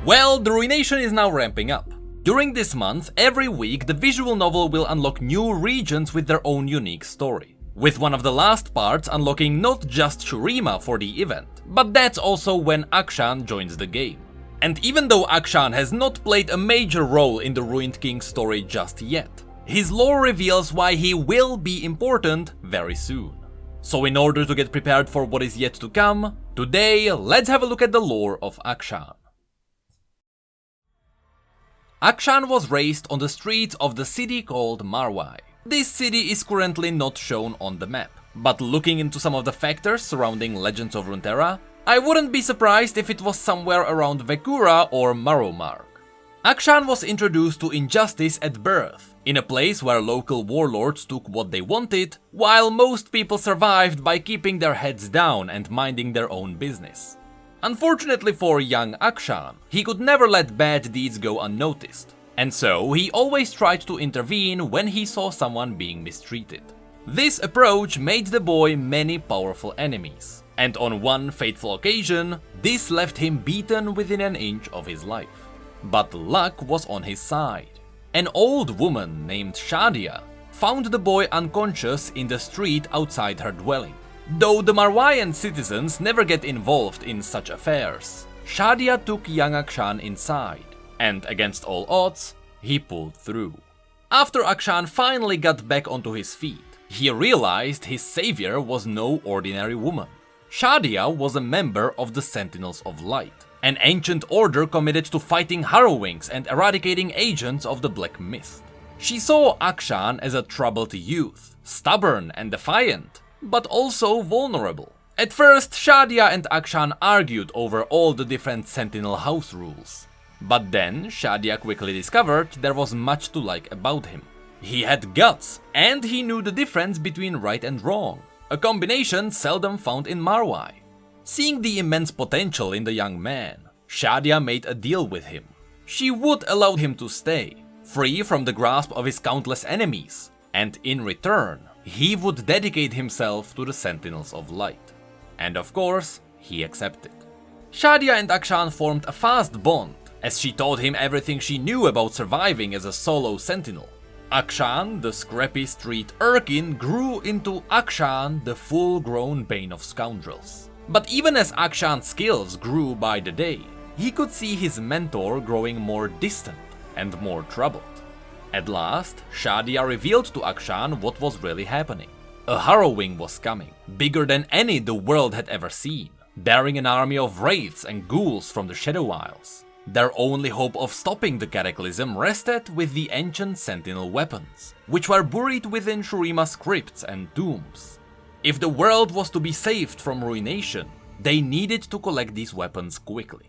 Well, the Ruination is now ramping up. During this month, every week, the visual novel will unlock new regions with their own unique story, with one of the last parts unlocking not just Shurima for the event, but that's also when Akshan joins the game. And even though Akshan has not played a major role in the Ruined King story just yet, his lore reveals why he will be important very soon. So in order to get prepared for what is yet to come, today let's have a look at the lore of Akshan. Akshan was raised on the streets of the city called Marwai. This city is currently not shown on the map, but looking into some of the factors surrounding Legends of Runeterra, I wouldn't be surprised if it was somewhere around Vekura or Marowmark. Akshan was introduced to injustice at birth, in a place where local warlords took what they wanted, while most people survived by keeping their heads down and minding their own business. Unfortunately for young Akshan, he could never let bad deeds go unnoticed, and so he always tried to intervene when he saw someone being mistreated. This approach made the boy many powerful enemies, and on one fateful occasion, this left him beaten within an inch of his life. But luck was on his side. An old woman named Shadia found the boy unconscious in the street outside her dwelling. Though the Marwayan citizens never get involved in such affairs, Shadia took young Akshan inside, and against all odds, he pulled through. After Akshan finally got back onto his feet, he realized his savior was no ordinary woman. Shadia was a member of the Sentinels of Light, an ancient order committed to fighting Harrowings and eradicating agents of the Black Myth. She saw Akshan as a troubled youth, stubborn and defiant, but also vulnerable. At first, Shadia and Akshan argued over all the different Sentinel house rules. But then, Shadia quickly discovered there was much to like about him. He had guts, and he knew the difference between right and wrong, a combination seldom found in Marwai. Seeing the immense potential in the young man, Shadia made a deal with him. She would allow him to stay, free from the grasp of his countless enemies, and in return, he would dedicate himself to the Sentinels of Light. And of course, he accepted. Shadia and Akshan formed a fast bond, as she taught him everything she knew about surviving as a solo sentinel. Akshan, the scrappy street urchin, grew into Akshan, the full-grown bane of scoundrels. But even as Akshan's skills grew by the day, he could see his mentor growing more distant and more troubled. At last, Shadia revealed to Akshan what was really happening. A Harrowing was coming, bigger than any the world had ever seen, bearing an army of wraiths and ghouls from the Shadow Isles. Their only hope of stopping the cataclysm rested with the ancient Sentinel weapons, which were buried within Shurima's crypts and tombs. If the world was to be saved from ruination, they needed to collect these weapons quickly.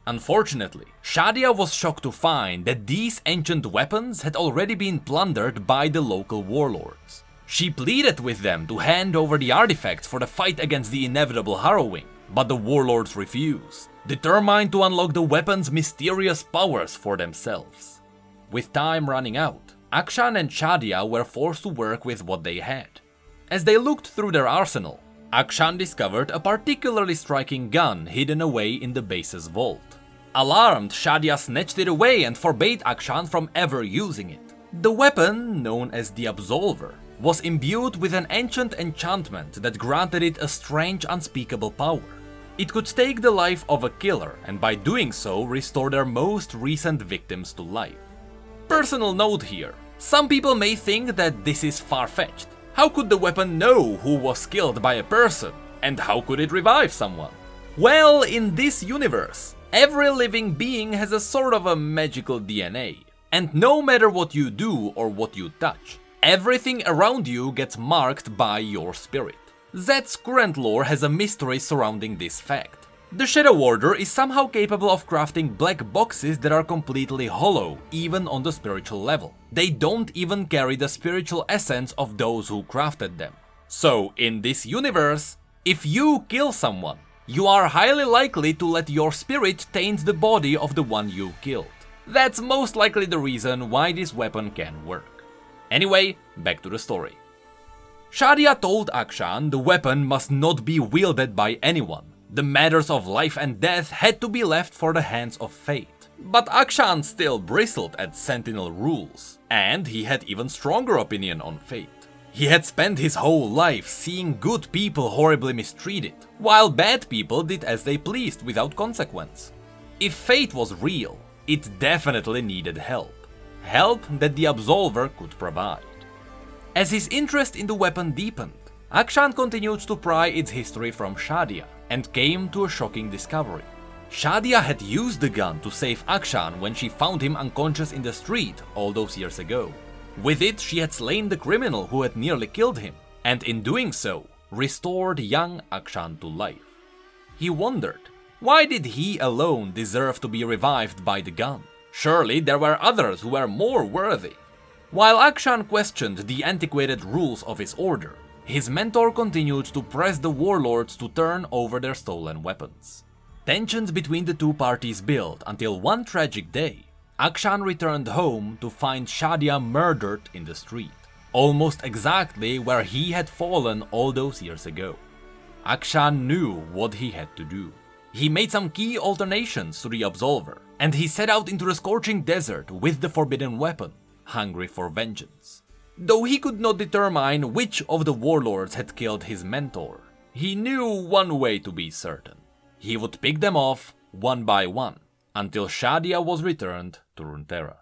Unfortunately, Shadia was shocked to find that these ancient weapons had already been plundered by the local warlords. She pleaded with them to hand over the artifacts for the fight against the inevitable Harrowing, but the warlords refused, determined to unlock the weapons' mysterious powers for themselves. With time running out, Akshan and Shadia were forced to work with what they had. As they looked through their arsenal, Akshan discovered a particularly striking gun hidden away in the base's vault. Alarmed, Shadia snatched it away and forbade Akshan from ever using it. The weapon, known as the Absolver, was imbued with an ancient enchantment that granted it a strange, unspeakable power. It could take the life of a killer and by doing so restore their most recent victims to life. Personal note here, some people may think that this is far-fetched. How could the weapon know who was killed by a person? And how could it revive someone? Well, in this universe, every living being has a sort of a magical DNA. And no matter what you do or what you touch, everything around you gets marked by your spirit. Zed's current lore has a mystery surrounding this fact. The Shadow Order is somehow capable of crafting black boxes that are completely hollow, even on the spiritual level. They don't even carry the spiritual essence of those who crafted them. So, in this universe, if you kill someone, you are highly likely to let your spirit taint the body of the one you killed. That's most likely the reason why this weapon can work. Anyway, back to the story. Shadia told Akshan the weapon must not be wielded by anyone. The matters of life and death had to be left for the hands of fate. But Akshan still bristled at Sentinel rules, and he had even stronger opinion on fate. He had spent his whole life seeing good people horribly mistreated, while bad people did as they pleased without consequence. If fate was real, it definitely needed help. Help that the Absolver could provide. As his interest in the weapon deepened, Akshan continued to pry its history from Shadia, and came to a shocking discovery. Shadia had used the gun to save Akshan when she found him unconscious in the street all those years ago. With it, she had slain the criminal who had nearly killed him, and in doing so, restored young Akshan to life. He wondered, why did he alone deserve to be revived by the gun? Surely there were others who were more worthy. While Akshan questioned the antiquated rules of his order, his mentor continued to press the warlords to turn over their stolen weapons. Tensions between the two parties built until one tragic day, Akshan returned home to find Shadia murdered in the street, almost exactly where he had fallen all those years ago. Akshan knew what he had to do. He made some key alterations to the Absolver, and he set out into the scorching desert with the forbidden weapon, hungry for vengeance. Though he could not determine which of the warlords had killed his mentor, he knew one way to be certain. He would pick them off one by one, until Shadia was returned to Runeterra.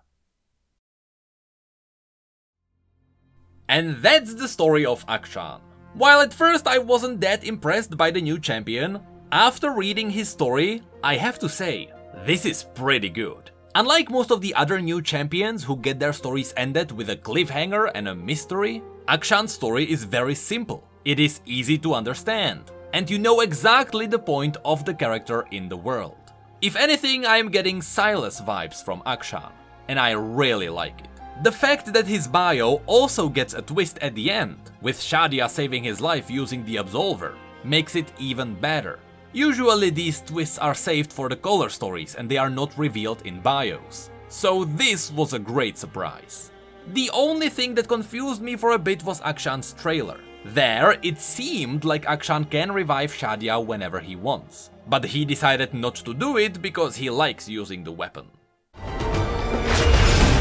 And that's the story of Akshan. While at first I wasn't that impressed by the new champion, after reading his story, I have to say, this is pretty good. Unlike most of the other new champions who get their stories ended with a cliffhanger and a mystery, Akshan's story is very simple. It is easy to understand, and you know exactly the point of the character in the world. If anything, I am getting Silas vibes from Akshan, and I really like it. The fact that his bio also gets a twist at the end, with Shadia saving his life using the Absolver, makes it even better. Usually these twists are saved for the color stories and they are not revealed in bios, so this was a great surprise. The only thing that confused me for a bit was Akshan's trailer. There, it seemed like Akshan can revive Shadia whenever he wants, but he decided not to do it because he likes using the weapon.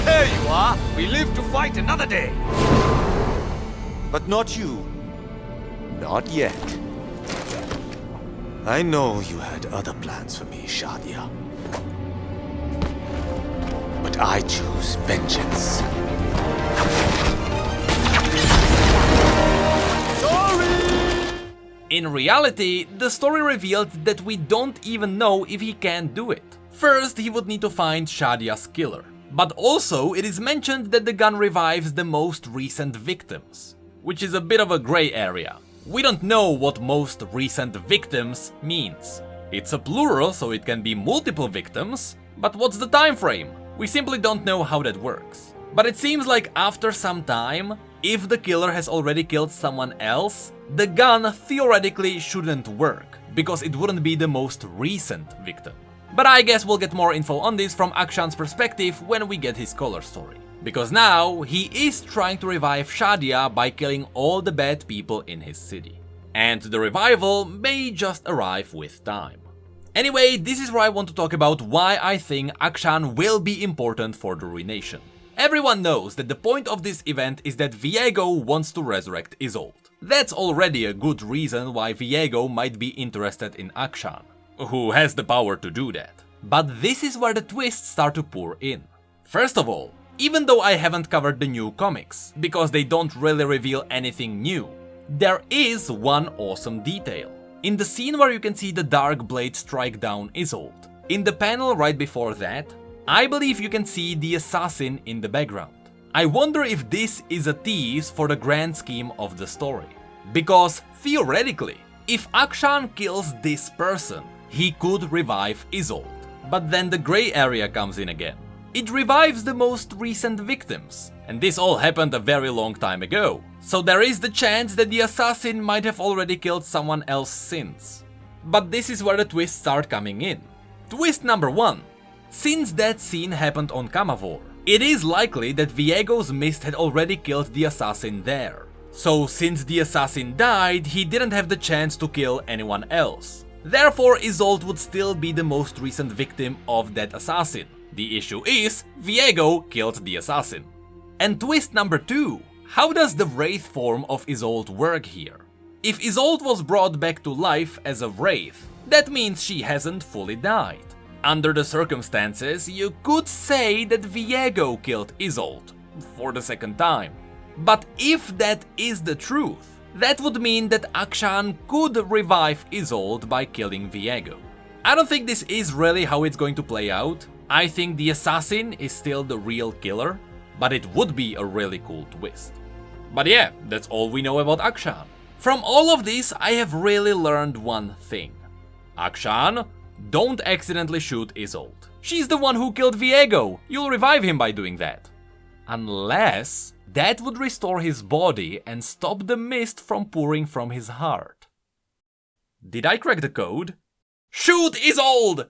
There you are! We live to fight another day! But not you. Not yet. I know you had other plans for me, Shadia. But I choose vengeance. In reality, the story revealed that we don't even know if he can do it. First, he would need to find Shadia's killer. But also, it is mentioned that the gun revives the most recent victims, which is a bit of a grey area. We don't know what most recent victims means. It's a plural, so it can be multiple victims, but what's the time frame? We simply don't know how that works. But it seems like after some time, if the killer has already killed someone else, the gun theoretically shouldn't work, because it wouldn't be the most recent victim. But I guess we'll get more info on this from Akshan's perspective when we get his color story. Because now, he is trying to revive Shadia by killing all the bad people in his city. And the revival may just arrive with time. Anyway, this is where I want to talk about why I think Akshan will be important for the Ruination. Everyone knows that the point of this event is that Viego wants to resurrect Isolde. That's already a good reason why Viego might be interested in Akshan, who has the power to do that. But this is where the twists start to pour in. First of all, even though I haven't covered the new comics, because they don't really reveal anything new, there is one awesome detail. In the scene where you can see the Dark Blade strike down Isolde, in the panel right before that, I believe you can see the assassin in the background. I wonder if this is a tease for the grand scheme of the story. Because, theoretically, if Akshan kills this person, he could revive Isolde. But then the grey area comes in again. It revives the most recent victims, and this all happened a very long time ago, so there is the chance that the assassin might have already killed someone else since. But this is where the twists start coming in. Twist number 1. Since that scene happened on Camavor, it is likely that Viego's mist had already killed the assassin there. So since the assassin died, he didn't have the chance to kill anyone else. Therefore, Isolde would still be the most recent victim of that assassin, The issue is, Viego killed the assassin. And twist number 2. How does the wraith form of Isolde work here? If Isolde was brought back to life as a wraith, that means she hasn't fully died. Under the circumstances, you could say that Viego killed Isolde for the second time. But if that is the truth, that would mean that Akshan could revive Isolde by killing Viego. I don't think this is really how it's going to play out. I think the assassin is still the real killer, but it would be a really cool twist. But yeah, that's all we know about Akshan. From all of this, I have really learned one thing. Akshan, don't accidentally shoot Isolde. She's the one who killed Viego. You'll revive him by doing that. Unless that would restore his body and stop the mist from pouring from his heart. Did I crack the code? Shoot Isolde!